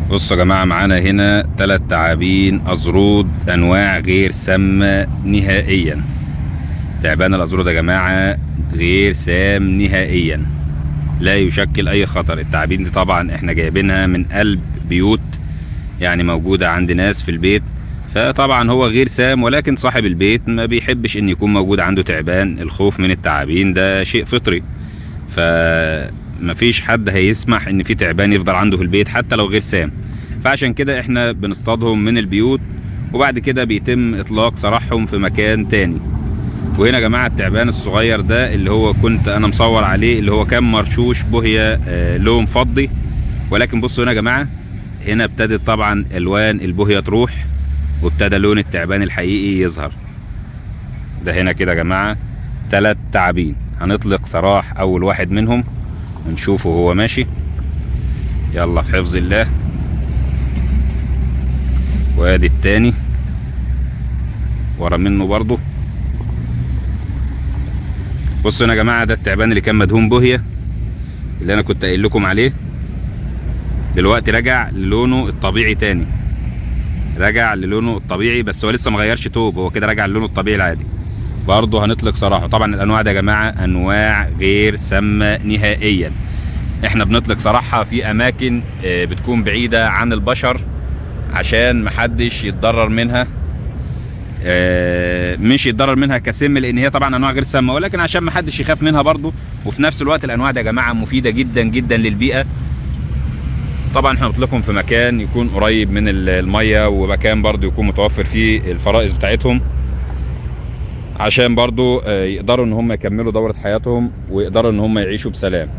بصوا يا جماعة، معانا هنا 3 تعابين أزرود أنواع غير سامة نهائيا. تعبان الأزرود يا جماعة غير سام نهائيا، لا يشكل أي خطر. التعابين دي طبعا احنا جايبينها من قلب بيوت، يعني موجودة عند ناس في البيت، فطبعا هو غير سام، ولكن صاحب البيت ما بيحبش ان يكون موجود عنده تعبان. الخوف من التعابين ده شيء فطري، فمفيش حد هيسمح ان في تعبان يفضل عنده في البيت حتى لو غير سام. فعشان كده احنا بنصطادهم من البيوت، وبعد كده بيتم اطلاق سراحهم في مكان تاني. وهنا يا جماعه التعبان الصغير ده اللي هو كنت انا مصور عليه، اللي هو كان مرشوش بوهيه لون فضي، ولكن بصوا هنا يا جماعه، هنا ابتدت طبعا الوان البوهيه تروح، وابتدى لون التعبان الحقيقي يظهر. ده هنا كده يا جماعه 3 تعابين. هنطلق سراح اول واحد منهم ونشوفه وهو ماشي. يلا في حفظ الله. وادي التاني ورا منه برضو. بصوا هنا يا جماعه، ده التعبان اللي كان مدهون بوهيه اللي انا كنت قايل لكم عليه. دلوقتي رجع للونه الطبيعي تاني، رجع للونه الطبيعي، بس هو لسه مغيرش توب، هو كده رجع للونه الطبيعي العادي. برضه هنطلق سراحه. طبعا الانواع دي يا جماعه انواع غير سامه نهائيا. احنا بنطلق سراحها في اماكن بتكون بعيده عن البشر عشان محدش يتضرر منها. مش يتضرر منها كسم، لان هي طبعا انواع غير سامه، ولكن عشان محدش يخاف منها برضه. وفي نفس الوقت الانواع دي يا جماعه مفيده جدا جدا للبيئه. طبعا احنا بنطلقهم في مكان يكون قريب من الميه، ومكان برضو يكون متوفر فيه الفرائس بتاعتهم، عشان برضو يقدروا ان هم يكملوا دورة حياتهم، ويقدروا ان هم يعيشوا بسلام.